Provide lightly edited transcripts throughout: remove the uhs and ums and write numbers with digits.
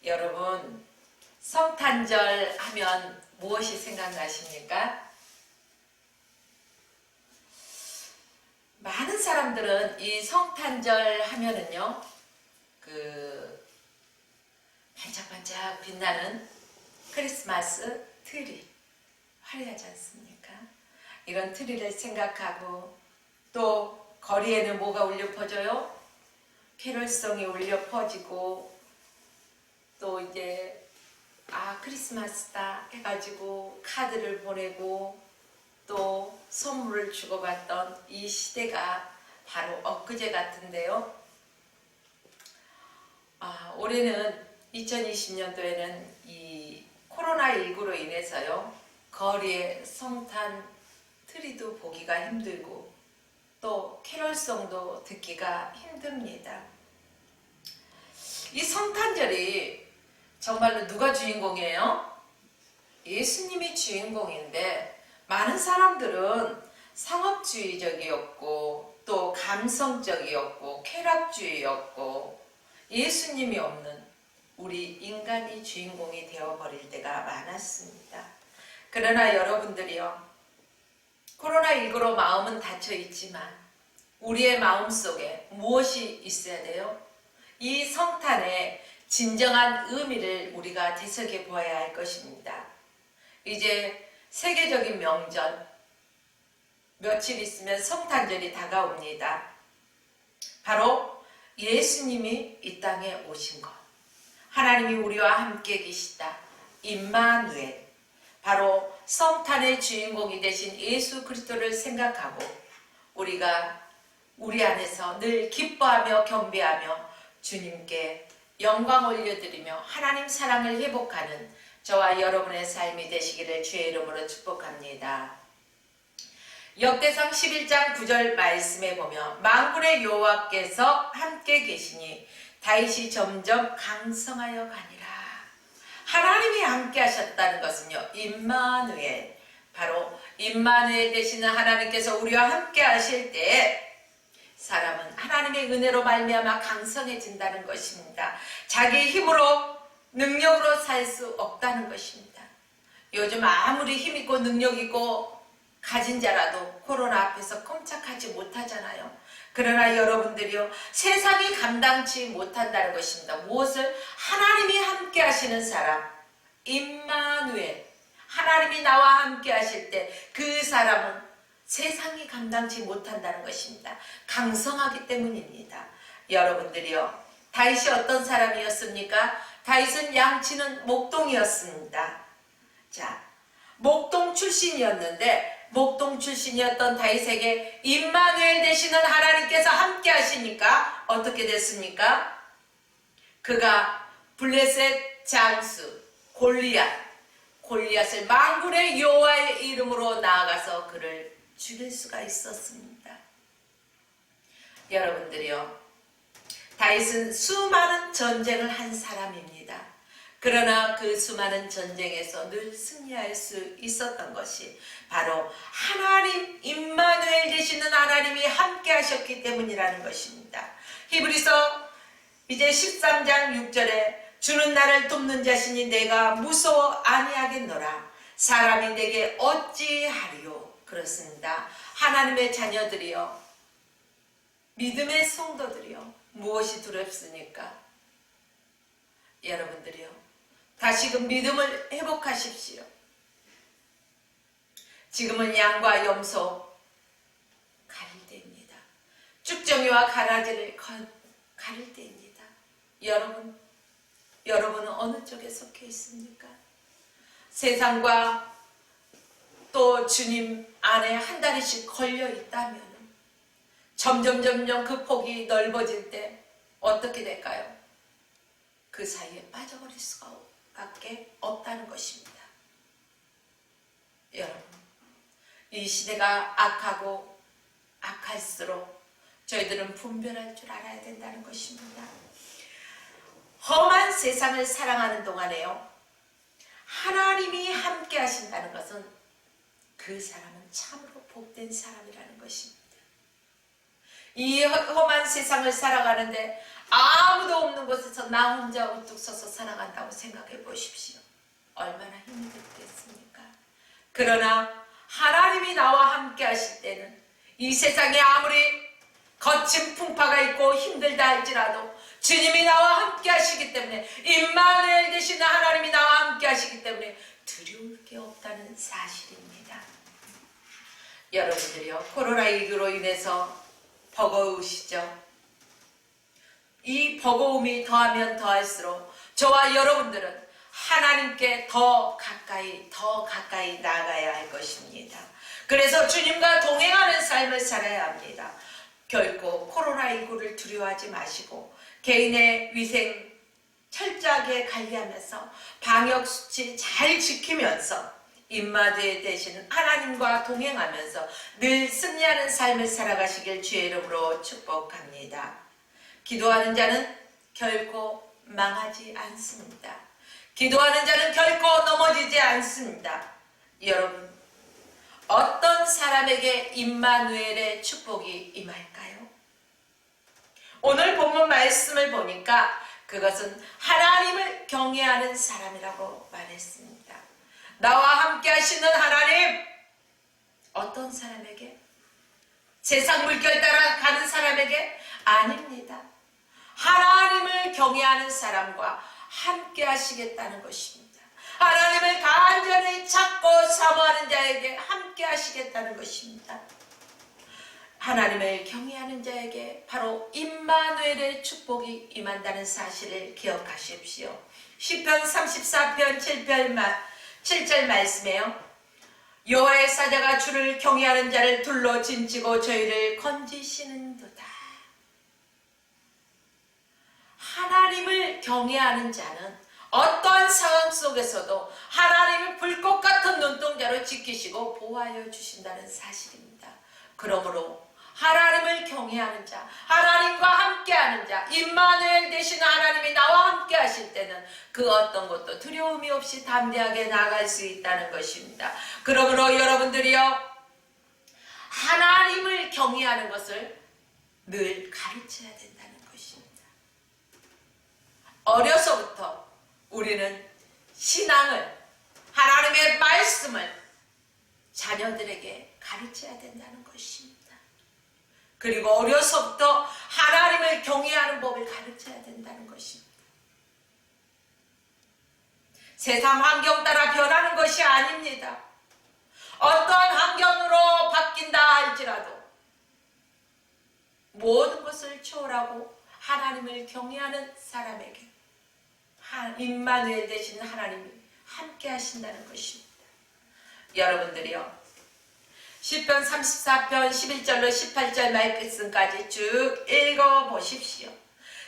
여러분, 성탄절 하면 무엇이 생각나십니까? 많은 사람들은 이 성탄절 하면은요, 반짝반짝 빛나는 크리스마스 트리, 화려하지 않습니까? 이런 트리를 생각하고, 또 거리에는 뭐가 울려 퍼져요? 캐롤송이 울려 퍼지고, 또 이제 크리스마스다 해가지고 카드를 보내고 또 선물을 주고받던 이 시대가 바로 엊그제 같은데요. 올해는 2020년도에는 이 코로나19로 인해서요, 거리에 성탄 트리도 보기가 힘들고 또 캐롤송도 듣기가 힘듭니다. 이 성탄절이 정말로 누가 주인공이에요? 예수님이 주인공인데, 많은 사람들은 상업주의적이었고 또 감성적이었고 쾌락주의였고 예수님이 없는 우리 인간이 주인공이 되어버릴 때가 많았습니다. 그러나 여러분들이요, 코로나19로 마음은 닫혀 있지만 우리의 마음속에 무엇이 있어야 돼요? 이 성탄의 진정한 의미를 우리가 되새겨 보아야 할 것입니다. 이제 세계적인 명절, 며칠 있으면 성탄절이 다가옵니다. 바로 예수님이 이 땅에 오신 것, 하나님이 우리와 함께 계시다, 임마누엘, 바로 성탄의 주인공이 되신 예수 그리스도를 생각하고 우리가 우리 안에서 늘 기뻐하며 경배하며 주님께 영광 올려드리며 하나님 사랑을 회복하는 저와 여러분의 삶이 되시기를 주의 이름으로 축복합니다. 역대상 11장 9절 말씀에 보면 만군의 여호와께서 함께 계시니 다윗이 점점 강성하여 가니라. 하나님이 함께 하셨다는 것은요, 임마누엘, 바로 임마누엘 되시는 하나님께서 우리와 함께 하실 때 사람은 하나님의 은혜로 말미암아 강성해진다는 것입니다. 자기 힘으로 능력으로 살 수 없다는 것입니다. 요즘 아무리 힘있고 능력있고 가진 자라도 코로나 앞에서 꼼짝하지 못하잖아요. 그러나 여러분들이요, 세상이 감당치 못한다는 것입니다. 무엇을? 하나님이 함께 하시는 사람, 임마누엘, 하나님이 나와 함께 하실 때 그 사람은 세상이 감당치 못한다는 것입니다. 강성하기 때문입니다. 여러분들이요, 다윗이 어떤 사람이었습니까? 다윗은 양치는 목동이었습니다. 자, 목동 출신이었는데 목동 출신이었던 다윗에게 임마누엘 되시는 하나님께서 함께 하시니까 어떻게 됐습니까? 그가 블레셋 장수 골리앗을 만군의 여호와의 이름으로 나아가서 그를 죽일 수가 있었습니다. 여러분들이요, 다윗은 수많은 전쟁을 한 사람입니다. 그러나 그 수많은 전쟁에서 늘 승리할 수 있었던 것이 바로 하나님 임마누엘 되시는 하나님이 함께 하셨기 때문이라는 것입니다. 히브리서 이제 13장 6절에 주는 나를 돕는 자신이 내가 무서워 아니하겠노라. 사람이 내게 어찌하리요. 그렇습니다. 하나님의 자녀들이요, 믿음의 성도들이요, 무엇이 두렵습니까? 여러분들이요, 다시금 믿음을 회복하십시오. 지금은 양과 염소 가릴 때입니다. 쭉정이와 가라지를 가릴 때입니다. 여러분은 어느 쪽에 속해 있습니까? 세상과 또 주님 안에 한 다리씩 걸려 있다면 점점 그 폭이 넓어질 때 어떻게 될까요? 그 사이에 빠져버릴 수밖에 없다는 것입니다. 여러분, 이 시대가 악하고 악할수록 저희들은 분별할 줄 알아야 된다는 것입니다. 험한 세상을 사랑하는 동안에요, 하나님이 함께 하신다는 것은 그 사람은 참으로 복된 사람이라는 것입니다. 이 험한 세상을 살아가는데 아무 아무도 없는 곳에서 나 혼자 우뚝 서서 살아간다고 생각해 보십시오. 얼마나 힘들겠습니까? 그러나 하나님이 나와 함께 하실 때는 이 세상에 아무리 거친 풍파가 있고 힘들다 할지라도 주님이 나와 함께 하시기 때문에, 임마누엘 되시는 하나님이 나와 함께 하시기 때문에 두려울 게 없다는 사실입니다. 여러분들이요, 코로나19로 인해서 버거우시죠? 이 버거움이 더하면 더할수록 저와 여러분들은 하나님께 더 가까이 나아가야 할 것입니다. 그래서 주님과 동행하는 삶을 살아야 합니다. 결코 코로나19를 두려워하지 마시고 개인의 위생 철저하게 관리하면서 방역수칙 잘 지키면서 임마누엘 되시는 하나님과 동행하면서 늘 승리하는 삶을 살아가시길 주의 이름으로 축복합니다. 기도하는 자는 결코 망하지 않습니다. 기도하는 자는 결코 넘어지지 않습니다. 여러분, 어떤 사람에게 임마누엘의 축복이 임할까요? 오늘 본문 말씀을 보니까 그것은 하나님을 경외하는 사람이라고 말했습니다. 나와 함께 하시는 하나님, 어떤 사람에게? 세상 물결 따라 가는 사람에게? 아닙니다. 하나님을 경외하는 사람과 함께 하시겠다는 것입니다. 하나님을 간절히 찾고 사모하는 자에게 함께 하시겠다는 것입니다. 하나님을 경외하는 자에게 바로 임마누엘의 축복이 임한다는 사실을 기억하십시오. 시편 34편 7절 말씀에요. 여호와의 사자가 주를 경외하는 자를 둘러 진치고 저희를 건지시는도다. 하나님을 경외하는 자는 어떠한 상황 속에서도 하나님을 불꽃 같은 눈동자로 지키시고 보호하여 주신다는 사실입니다. 그러므로 하나님을 경외하는 자, 하나님과 함께하는 자, 임마누엘 되시는 하나님이 나와 함께 하실 때는 그 어떤 것도 두려움이 없이 담대하게 나아갈 수 있다는 것입니다. 그러므로 여러분들이요, 하나님을 경외하는 것을 늘 가르쳐야 된다는 것입니다. 어려서부터 우리는 신앙을, 하나님의 말씀을 자녀들에게 가르쳐야 된다는 것입니다. 그리고 어려서부터 하나님을 경외하는 법을 가르쳐야 된다는 것입니다. 세상 환경 따라 변하는 것이 아닙니다. 어떠한 환경으로 바뀐다 할지라도 모든 것을 초월하고 하나님을 경외하는 사람에게 임마누엘 되시는 하나님이 함께 하신다는 것입니다. 여러분들이요, 시편 34편 11절로 18절 말씀까지 쭉 읽어보십시오.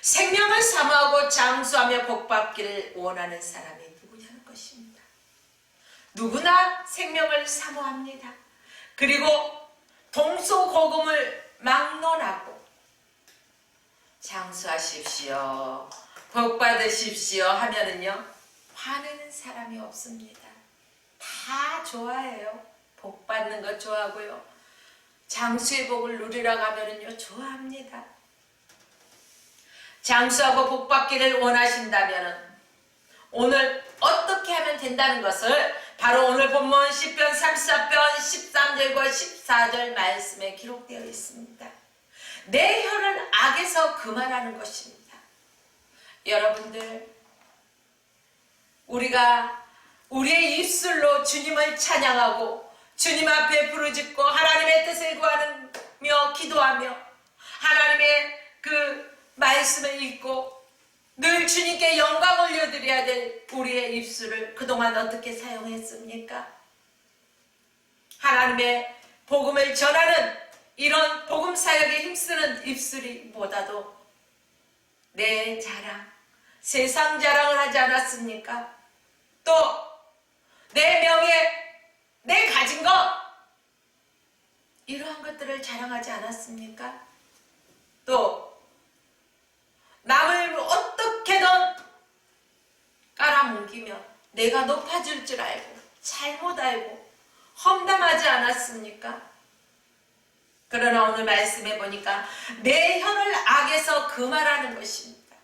생명을 사모하고 장수하며 복받기를 원하는 사람이 누구냐는 것입니다. 누구나 생명을 사모합니다. 그리고 동소고금을 막론하고 장수하십시오, 복받으십시오 하면은요, 화내는 사람이 없습니다. 다 좋아해요. 복 받는 것 좋아하고요. 장수의 복을 누리라고 하면은요, 좋아합니다. 장수하고 복 받기를 원하신다면은 오늘 어떻게 하면 된다는 것을 바로 오늘 본문 시편 34편 13절과 14절 말씀에 기록되어 있습니다. 내 혀를 악에서 금하라는 것입니다. 여러분들, 우리가 우리의 입술로 주님을 찬양하고 주님 앞에 부르짖고 하나님의 뜻을 구하며 기도하며 하나님의 그 말씀을 읽고 늘 주님께 영광 올려드려야 될 우리의 입술을 그동안 어떻게 사용했습니까? 하나님의 복음을 전하는 이런 복음 사역에 힘쓰는 입술이 보다도 내 자랑, 세상 자랑을 하지 않았습니까? 또 내 명예, 내 가진 것, 이러한 것들을 자랑하지 않았습니까? 또 남을 어떻게든 깔아뭉기며 내가 높아질 줄 알고 잘못 알고 험담하지 않았습니까? 그러나 오늘 말씀해 보니까 내 혀를 악에서 금하라는 것입니다.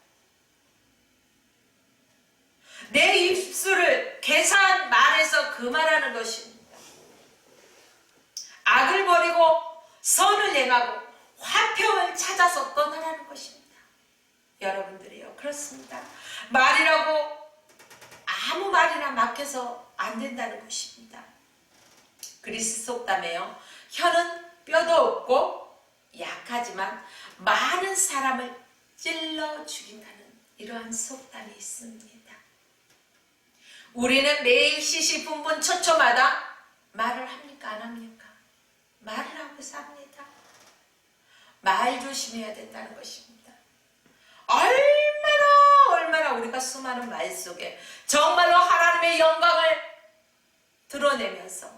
내 입술을 계산 말해서 그만하는 것입니다. 악을 버리고 선을 행하고 화평을 찾아서 떠나라는 것입니다. 여러분들이요, 그렇습니다. 말이라고 아무 말이나 막 해서 안 된다는 것입니다. 그리스 속담에요, 혀는 뼈도 없고 약하지만 많은 사람을 찔러 죽인다는 이러한 속담이 있습니다. 우리는 매일 시시분분 초초마다 말을 합니까, 안 합니까? 말을 하고 삽니다. 말 조심해야 된다는 것입니다. 얼마나 우리가 수많은 말 속에 정말로 하나님의 영광을 드러내면서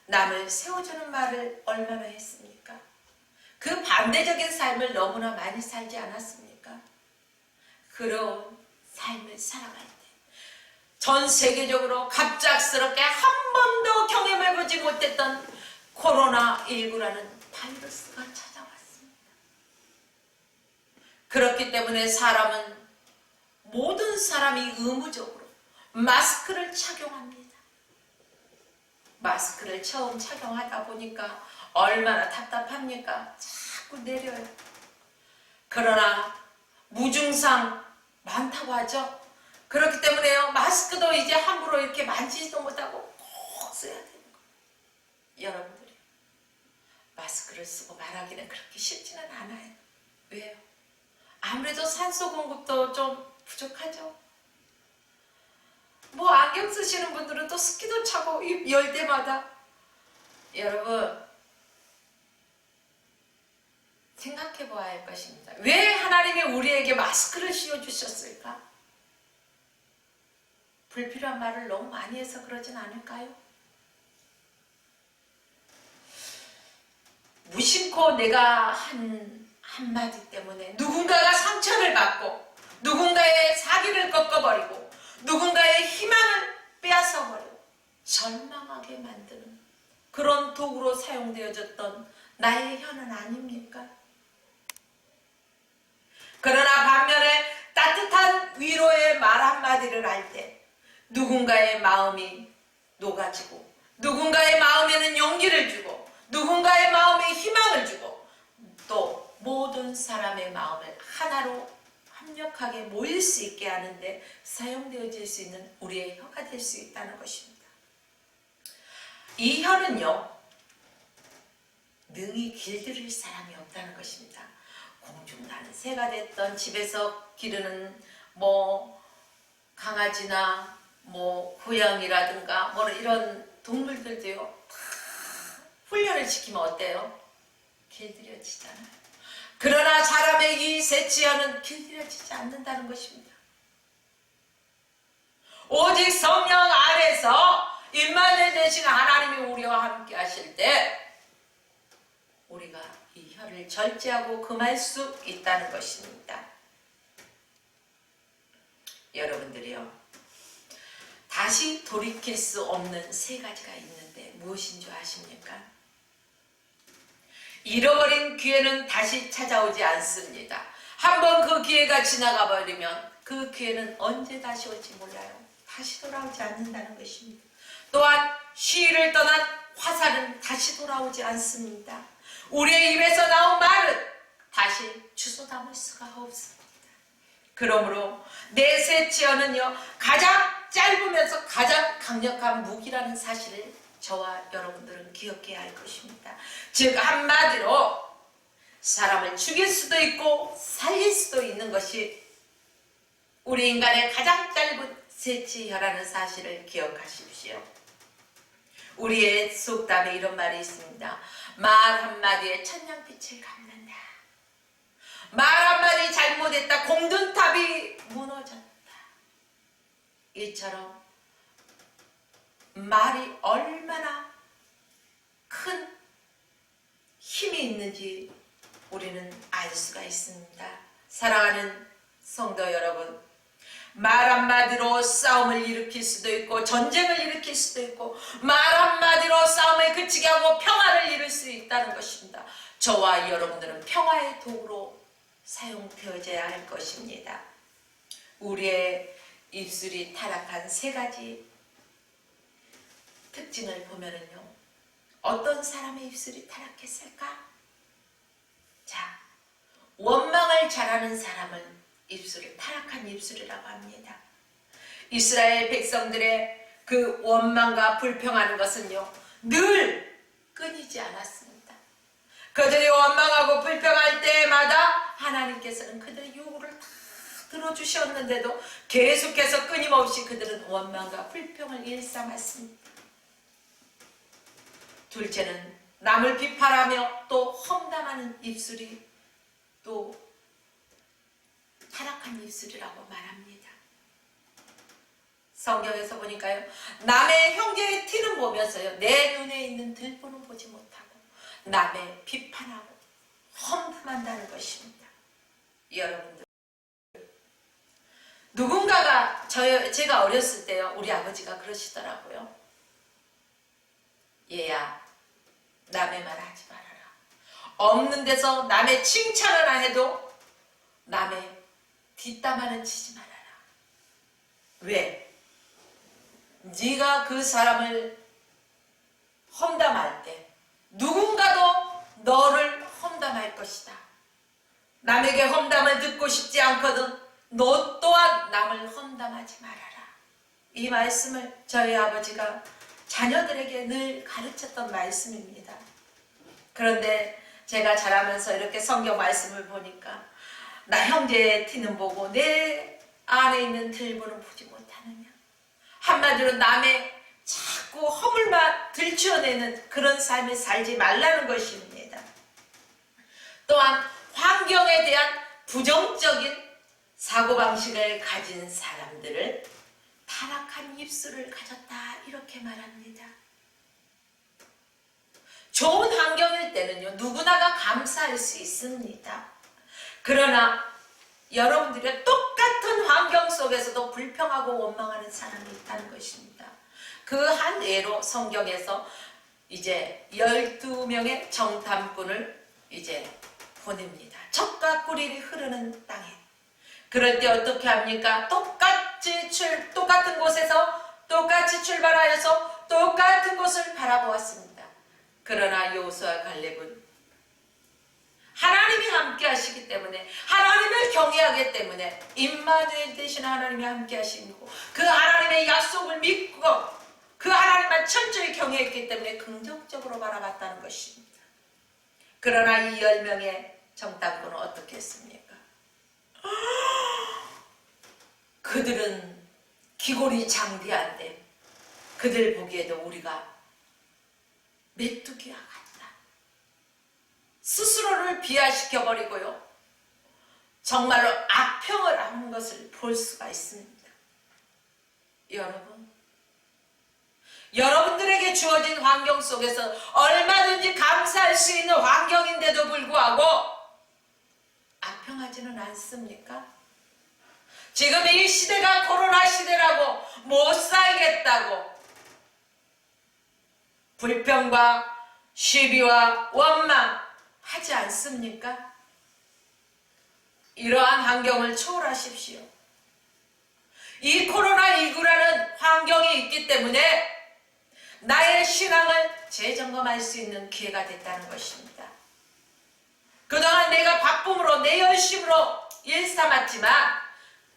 남을 세워주는 말을 얼마나 했습니까? 그 반대적인 삶을 너무나 많이 살지 않았습니까? 그런 삶을 살아갈 때 전 세계적으로 갑작스럽게 한 번도 경험해보지 못했던 코로나19라는 바이러스가 찾아왔습니다. 그렇기 때문에 모든 사람이 의무적으로 마스크를 착용합니다. 마스크를 처음 착용하다 보니까 얼마나 답답합니까? 자꾸 내려요. 그러나 무증상 많다고 하죠. 그렇기 때문에요, 마스크도 이제 함부로 이렇게 만지지도 못하고 꼭 써야 되는 거예요. 여러분들이 마스크를 쓰고 말하기는 그렇게 쉽지는 않아요. 왜요? 아무래도 산소 공급도 좀 부족하죠. 뭐 안경 쓰시는 분들은 또 습기도 차고 입 열 때마다. 여러분, 생각해 보아야 할 것입니다. 왜 하나님이 우리에게 마스크를 씌워주셨을까? 불필요한 말을 너무 많이 해서 그러진 않을까요? 무심코 내가 한 한마디 때문에 누군가가 상처를 받고 누군가의 사기를 꺾어버리고 누군가의 희망을 빼앗아버리고 절망하게 만드는 그런 도구로 사용되어졌던 나의 혀는 아닙니까? 그러나 반면에 따뜻한 위로의 말 한마디를 할 때 누군가의 마음이 녹아지고 누군가의 마음에는 용기를 주고 누군가의 마음에 희망을 주고 또 모든 사람의 마음을 하나로 합력하게 모일 수 있게 하는데 사용되어질 수 있는 우리의 혀가 될 수 있다는 것입니다. 이 혀는요, 능히 길들일 사람이 없다는 것입니다. 공중나는 새가 됐던 집에서 기르는 강아지나 고양이라든가 이런 동물들도요, 다 훈련을 시키면 어때요? 길들여지잖아요. 그러나 사람의 이 새치혀는 길들여지지 않는다는 것입니다. 오직 성령 안에서 임마누엘 되신 하나님이 우리와 함께 하실 때 우리가 이 혀를 절제하고 금할 수 있다는 것입니다. 여러분들이요, 다시 돌이킬 수 없는 세 가지가 있는데 무엇인 줄 아십니까? 잃어버린 기회는 다시 찾아오지 않습니다. 한번 그 기회가 지나가 버리면 그 기회는 언제 다시 올지 몰라요. 다시 돌아오지 않는다는 것입니다. 또한 시위를 떠난 화살은 다시 돌아오지 않습니다. 우리의 입에서 나온 말은 다시 주워 담을 수가 없습니다. 그러므로 내 새치어는요, 가장 짧으면서 가장 강력한 무기라는 사실을 저와 여러분들은 기억해야 할 것입니다. 즉 한마디로 사람을 죽일 수도 있고 살릴 수도 있는 것이 우리 인간의 가장 짧은 새치혀라는 사실을 기억하십시오. 우리의 속담에 이런 말이 있습니다. 말 한마디에 천냥빛을 갚는다. 말 한마디 잘못했다. 공든탑이 무너졌다. 이처럼 말이 얼마나 큰 힘이 있는지 우리는 알 수가 있습니다. 사랑하는 성도 여러분, 말 한마디로 싸움을 일으킬 수도 있고 전쟁을 일으킬 수도 있고 말 한마디로 싸움을 그치게 하고 평화를 이룰 수 있다는 것입니다. 저와 여러분들은 평화의 도구로 사용되어져야 할 것입니다. 우리의 입술이 타락한 세 가지 특징을 보면은요, 어떤 사람의 입술이 타락했을까? 자, 원망을 잘하는 사람은 입술이 타락한 입술이라고 합니다. 이스라엘 백성들의 그 원망과 불평하는 것은요, 늘 끊이지 않았습니다. 그들이 원망하고 불평할 때마다 하나님께서는 그들의 요구를 다 들어주셨는데도 계속해서 끊임없이 그들은 원망과 불평을 일삼았습니다. 둘째는 남을 비판하며 또 험담하는 입술이 또 타락한 입술이라고 말합니다. 성경에서 보니까요, 남의 형제의 티는 보면서요, 내 눈에 있는 들보는 보지 못하고 남의 비판하고 험담한다는 것입니다. 여러분들, 누군가가 제가 어렸을 때요, 우리 아버지가 그러시더라고요. 얘야, 남의 말 하지 말아라. 없는 데서 남의 칭찬을 안 해도 남의 뒷담화는 치지 말아라. 왜? 네가 그 사람을 험담할 때 누군가도 너를 험담할 것이다. 남에게 험담을 듣고 싶지 않거든 너 또한 남을 험담하지 말아라. 이 말씀을 저희 아버지가 자녀들에게 늘 가르쳤던 말씀입니다. 그런데 제가 자라면서 이렇게 성경 말씀을 보니까 나 형제의 티는 보고 내 안에 있는 들보는 보지 못하느냐. 한마디로 남의 자꾸 허물만 들추어내는 그런 삶을 살지 말라는 것입니다. 또한 환경에 대한 부정적인 사고방식을 가진 사람들을 타락한 입술을 가졌다 이렇게 말합니다. 좋은 환경일 때는요, 누구나가 감사할 수 있습니다. 그러나 여러분들이 똑같은 환경 속에서도 불평하고 원망하는 사람이 있다는 것입니다. 그 한 예로 성경에서 이제 12명의 정탐꾼을 이제 보냅니다. 젖과 꿀이 흐르는 땅에. 그럴 때 어떻게 합니까? 똑같은 곳에서 똑같이 출발하여서 똑같은 곳을 바라보았습니다. 그러나 여호수아와 갈렙은 하나님이 함께 하시기 때문에, 하나님을 경외하기 때문에, 임마누엘 되신 하나님이 함께 하시고 그 하나님의 약속을 믿고 그 하나님만 철저히 경외했기 때문에 긍정적으로 바라봤다는 것입니다. 그러나 이 10명의 정탐꾼은 어떻게 했습니까? 그들은 기골이 장대한데 그들 보기에도 우리가 메뚜기와 같다. 스스로를 비하시켜버리고요, 정말로 악평을 하는 것을 볼 수가 있습니다. 여러분들에게 주어진 환경 속에서 얼마든지 감사할 수 있는 환경인데도 불구하고 악평하지는 않습니까? 지금 이 시대가 코로나 시대라고 못 살겠다고 불평과 시비와 원망 하지 않습니까? 이러한 환경을 초월하십시오. 이 코로나19라는 환경이 있기 때문에 나의 신앙을 재점검할 수 있는 기회가 됐다는 것입니다. 그동안 내가 바쁨으로 내 열심으로 일삼았지만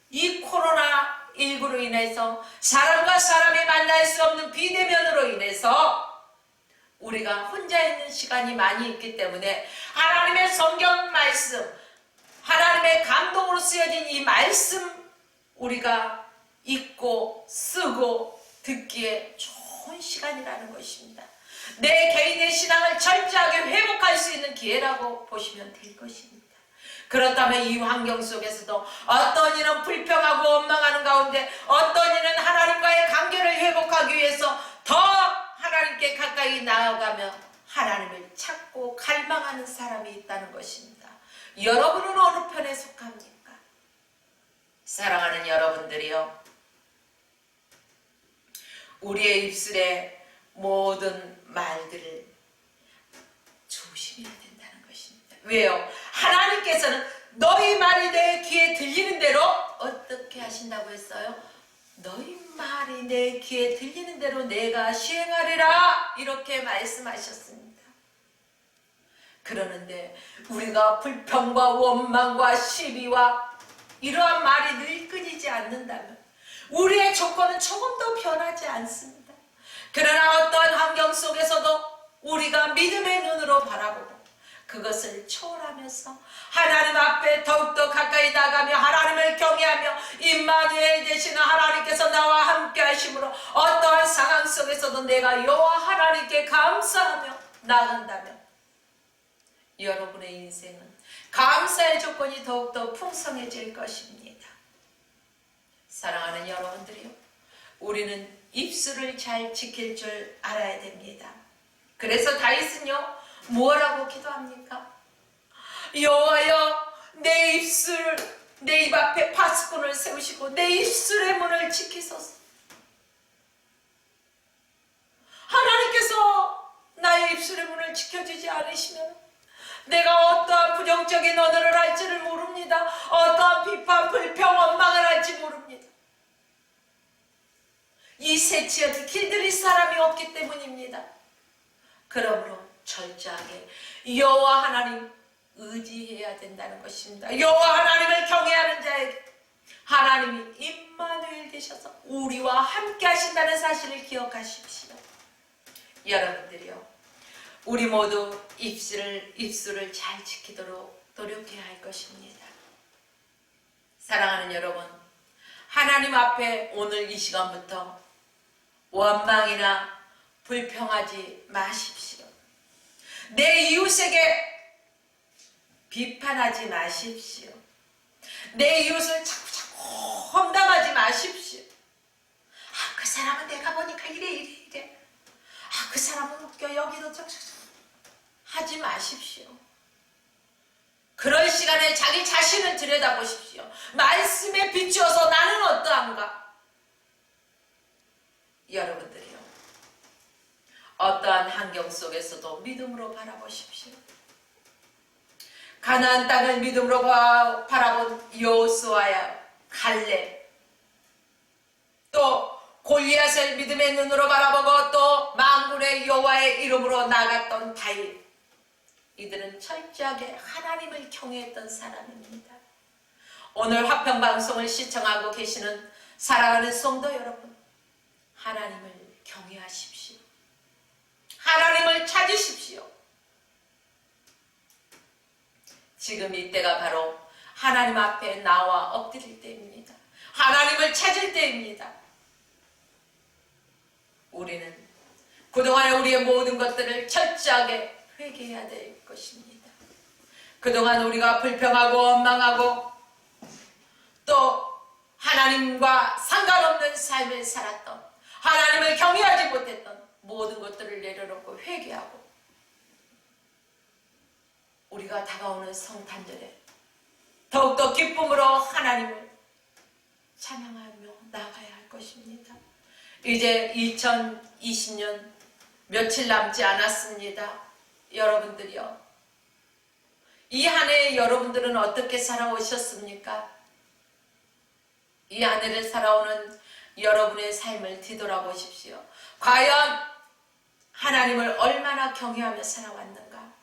이 코로나19로 인해서 사람과 사람이 만날 수 없는 비대면으로 인해서 우리가 혼자 있는 시간이 많이 있기 때문에 하나님의 성경 말씀, 하나님의 감동으로 쓰여진 이 말씀 우리가 읽고 쓰고 듣기에 좋은 시간이라는 것입니다. 내 개인의 신앙을 철저하게 회복할 수 있는 기회라고 보시면 될 것입니다. 그렇다면 이 환경 속에서도 어떤 이는 불평하고 원망하는 가운데 어떤 이는 하나님과의 관계를 회복하기 위해서 더 하나님께 가까이 나아가며 하나님을 찾고 갈망하는 사람이 있다는 것입니다. 여러분은 어느 편에 속합니까? 사랑하는 여러분들이요, 우리의 입술에 모든 말들을 조심해야 된다는 것입니다. 왜요? 하나님께서는 너희 말이 내 귀에 들리는 대로 어떻게 하신다고 했어요? 너희 말이 내 귀에 들리는 대로 내가 시행하리라 이렇게 말씀하셨습니다. 그러는데 우리가 불평과 원망과 시비와 이러한 말이 늘 끊이지 않는다면 우리의 조건은 조금도 변하지 않습니다. 그러나 어떠한 환경 속에서도 우리가 믿음의 눈으로 바라보고 그것을 초월하면서 하나님 앞에 더욱더 가까이 나가며 하나님을 경외하며 임마누엘 되시는 하나님께서 나와 함께 하심으로 어떠한 상황 속에서도 내가 여호와 하나님께 감사하며 나간다면 여러분의 인생은 감사의 조건이 더욱더 풍성해질 것입니다. 사랑하는 여러분들이요, 우리는 입술을 잘 지킬 줄 알아야 됩니다. 그래서 다윗은요 뭐라고 기도합니까? 여호와여, 내 입술, 내 입 앞에 파수꾼을 세우시고 내 입술의 문을 지키소서. 하나님께서 나의 입술의 문을 지켜주지 않으시면 내가 어떠한 부정적인 언어를 할지를 모릅니다. 어떠한 비판, 불평, 원망을 할지 모릅니다. 이 새치어도 길들일 사람이 없기 때문입니다. 그러므로 철저하게 여호와 하나님 의지해야 된다는 것입니다. 여호와 하나님을 경외하는 자에게 하나님이 임마누엘 되셔서 우리와 함께 하신다는 사실을 기억하십시오. 여러분들이요, 우리 모두 입술을 잘 지키도록 노력해야 할 것입니다. 사랑하는 여러분, 하나님 앞에 오늘 이 시간부터 원망이나 불평하지 마십시오. 내 이웃에게 비판하지 마십시오. 내 이웃을 자꾸 험담하지 마십시오. 그 사람은 내가 보니까 이래. 그 사람은 웃겨, 여기도 하지 마십시오. 그런 시간에 자기 자신을 들여다보십시오. 말씀에 비추어서 나는 어떠한가? 여러분들이요, 어떠한 환경 속에서도 믿음으로 바라보십시오. 가나안 땅을 믿음으로 바라본 여호수아야 갈렙, 또 골리앗을 믿음의 눈으로 바라보고 또 만군의 여호와의 이름으로 나갔던 다윗, 이들은 철저하게 하나님을 경외했던 사람입니다. 오늘 화평방송을 시청하고 계시는 사랑하는 성도 여러분, 하나님을 경외하십시오. 하나님을 찾으십시오. 지금 이때가 바로 하나님 앞에 나와 엎드릴 때입니다. 하나님을 찾을 때입니다. 우리는 그동안에 우리의 모든 것들을 철저하게 회개해야 될 것입니다. 그동안 우리가 불평하고 원망하고 또 하나님과 상관없는 삶을 살았던, 하나님을 경외하지 못했던 모든 것들을 내려놓고 회개하고 우리가 다가오는 성탄절에 더욱더 기쁨으로 하나님을 찬양하며 나가야 할 것입니다. 이제 2020년 며칠 남지 않았습니다. 여러분들이요, 이 한 해 여러분들은 어떻게 살아오셨습니까? 이 한 해를 살아오는 여러분의 삶을 뒤돌아보십시오. 과연 하나님을 얼마나 경외하며 살아왔는가?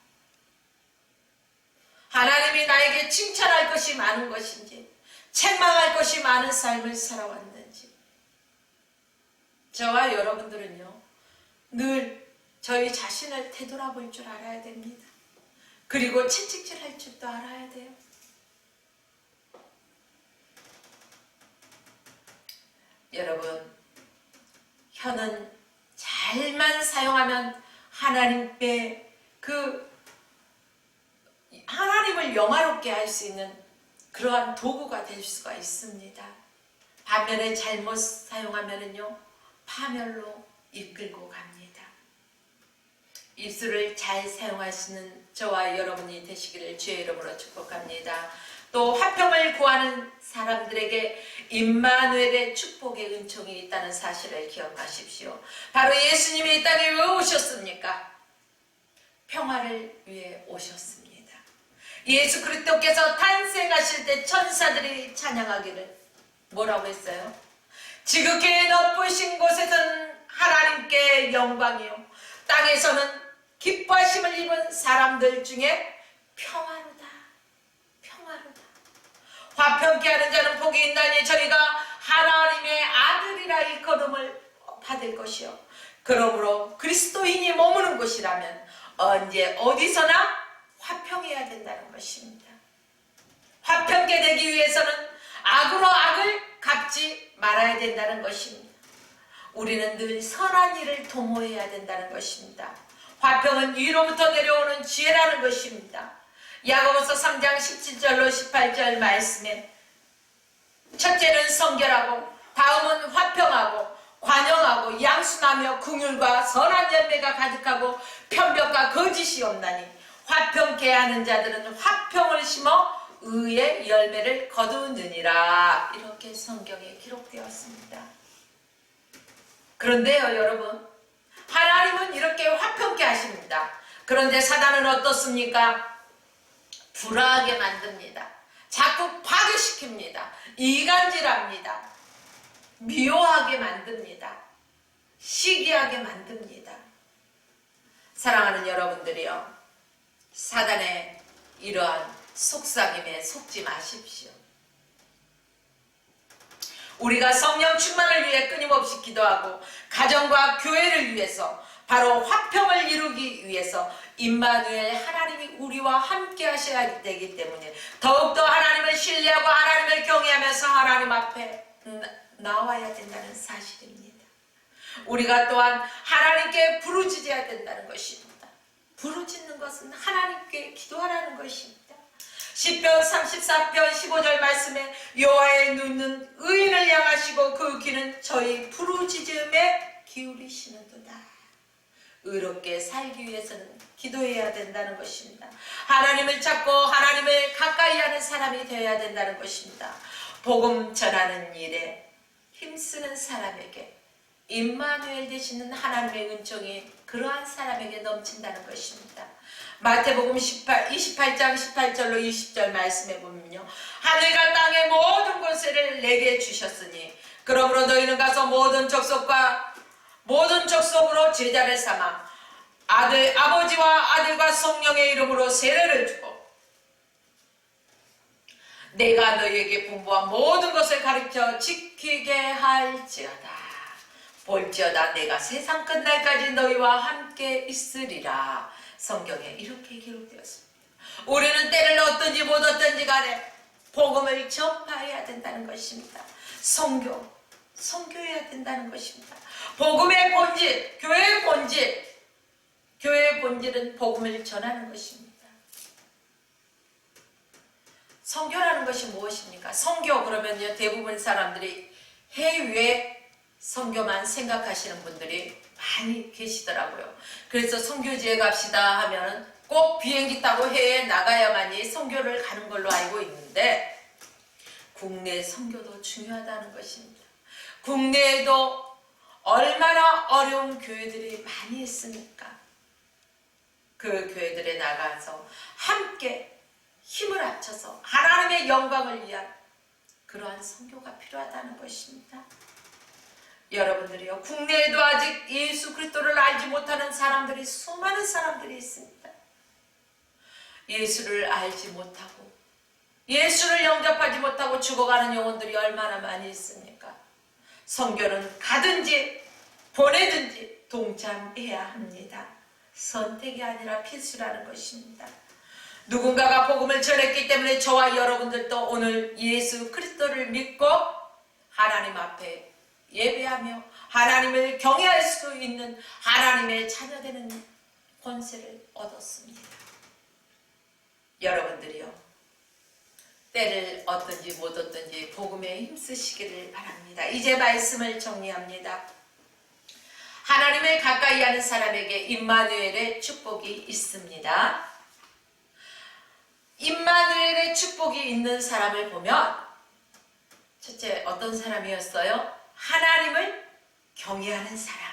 하나님이 나에게 칭찬할 것이 많은 것인지 책망할 것이 많은 삶을 살아왔는지. 저와 여러분들은요, 늘 저희 자신을 되돌아볼 줄 알아야 됩니다. 그리고 채찍질할 줄도 알아야 돼요. 여러분, 혀는 잘만 사용하면 하나님께 하나님을 영화롭게 할 수 있는 그러한 도구가 될 수가 있습니다. 반면에 잘못 사용하면요, 파멸로 이끌고 갑니다. 입술을 잘 사용하시는 저와 여러분이 되시기를 주의 이름으로 축복합니다. 또 화평을 구하는 사람들에게 임마누엘의 축복의 은총이 있다는 사실을 기억하십시오. 바로 예수님이 이 땅에 왜 오셨습니까? 평화를 위해 오셨습니다. 예수 그리스도께서 탄생하실 때 천사들이 찬양하기를 뭐라고 했어요? 지극히 높으신 곳에서는 하나님께 영광이요, 땅에서는 기뻐하심을 입은 사람들 중에 평화로다. 평화로다. 화평케 하는 자는 복이 있나니 저희가 하나님의 아들이라 일컬음을 받을 것이요, 그러므로 그리스도인이 머무는 곳이라면 언제 어디서나 화평해야 된다는 것입니다. 화평케 되기 위해서는 악으로 악을 갚지 말아야 된다는 것입니다. 우리는 늘 선한 일을 도모해야 된다는 것입니다. 화평은 위로부터 내려오는 지혜라는 것입니다. 야고보서 3장 17절로 18절 말씀에 첫째는 성결하고, 다음은 화평하고, 관용하고, 양순하며 긍휼과 선한 열매가 가득하고 편벽과 거짓이 없나니 화평케 하는 자들은 화평을 심어 의의 열매를 거두느니라. 이렇게 성경에 기록되었습니다. 그런데요 여러분, 하나님은 이렇게 화평케 하십니다. 그런데 사단은 어떻습니까? 불화하게 만듭니다. 자꾸 파괴시킵니다. 이간질합니다. 미워하게 만듭니다. 시기하게 만듭니다. 사랑하는 여러분들이요, 사단의 이러한 속삭임에 속지 마십시오. 우리가 성령 충만을 위해 끊임없이 기도하고 가정과 교회를 위해서, 바로 화평을 이루기 위해서 임마누엘 하나님이 우리와 함께 하셔야 되기 때문에 더욱더 하나님을 신뢰하고 하나님을 경외하면서 하나님 앞에 나와야 된다는 사실입니다. 우리가 또한 하나님께 부르짖어야 된다는 것입니다. 부르짖는 것은 하나님께 기도하라는 것입니다. 시편 34편 15절 말씀에 여호와의 눈은 의인을 향하시고 그 귀는 저희 부르짖음에 기울이시는도다. 의롭게 살기 위해서는 기도해야 된다는 것입니다. 하나님을 찾고 하나님을 가까이 하는 사람이 되어야 된다는 것입니다. 복음 전하는 일에 힘쓰는 사람에게 임마누엘 되시는 하나님의 은총이 그러한 사람에게 넘친다는 것입니다. 마태복음 28장 18절로 20절 말씀해 보면요, 하늘과 땅의 모든 권세를 내게 주셨으니 그러므로 너희는 가서 모든 족속으로 제자를 삼아 아버지와 아들과 성령의 이름으로 세례를 주고 내가 너희에게 분부한 모든 것을 가르쳐 지키게 할지어다. 볼지어다 내가 세상 끝날까지 너희와 함께 있으리라. 성경에 이렇게 기록되었습니다. 우리는 때를 얻든지 못 얻든지 간에 복음을 전파해야 된다는 것입니다. 선교해야 된다는 것입니다. 복음의 본질, 교회의 본질은 복음을 전하는 것입니다. 선교라는 것이 무엇입니까? 선교 그러면요, 대부분 사람들이 해외 선교만 생각하시는 분들이 많이 계시더라고요. 그래서 선교지에 갑시다 하면 꼭 비행기 타고 해외에 나가야만이 선교를 가는 걸로 알고 있는데, 국내 선교도 중요하다는 것입니다. 국내에도 얼마나 어려운 교회들이 많이 있습니까? 그 교회들에 나가서 함께 힘을 합쳐서 하나님의 영광을 위한 그러한 선교가 필요하다는 것입니다. 여러분들이요, 국내에도 아직 예수 그리스도를 알지 못하는 사람들이, 수많은 사람들이 있습니다. 예수를 알지 못하고 예수를 영접하지 못하고 죽어가는 영혼들이 얼마나 많이 있습니까? 선교는 가든지 보내든지 동참해야 합니다. 선택이 아니라 필수라는 것입니다. 누군가가 복음을 전했기 때문에 저와 여러분들도 오늘 예수 그리스도를 믿고 하나님 앞에 예배하며 하나님을 경외할 수 있는 하나님의 자녀되는 권세를 얻었습니다. 여러분들이요, 때를 얻든지 못 얻든지 복음에 힘쓰시기를 바랍니다. 이제 말씀을 정리합니다. 하나님을 가까이 하는 사람에게 임마누엘의 축복이 있습니다. 임마누엘의 축복이 있는 사람을 보면 첫째, 어떤 사람이었어요? 하나님을 경외하는 사람.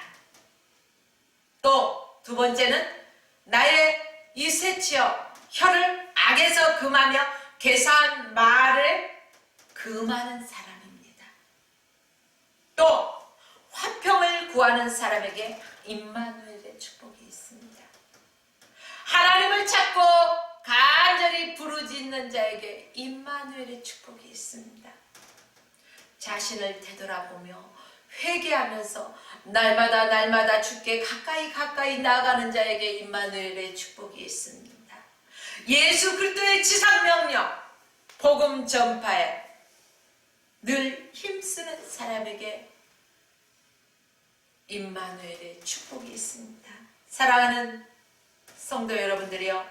또 두 번째는 나의 이 쇠치어 혀를 악에서 금하며 괴사한 말을 금하는 사람입니다. 또 화평을 구하는 사람에게 임마누엘의 축복이 있습니다. 하나님을 찾고 간절히 부르짖는 자에게 임마누엘의 축복이 있습니다. 자신을 되돌아보며 회개하면서 날마다 주께 가까이 나아가는 자에게 임마누엘의 축복이 있습니다. 예수 그리스도의 지상명령 복음 전파에 늘 힘쓰는 사람에게 임마누엘의 축복이 있습니다. 사랑하는 성도 여러분들이요,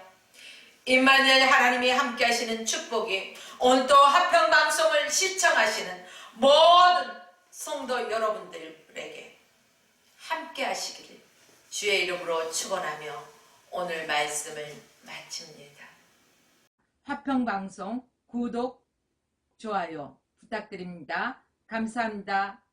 임마누엘 하나님이 함께 하시는 축복이 오늘 또 화평방송을 시청하시는 모든 성도 여러분들에게 함께 하시기를 주의 이름으로 축원하며 오늘 말씀을 마칩니다. 화평방송 구독, 좋아요 부탁드립니다. 감사합니다.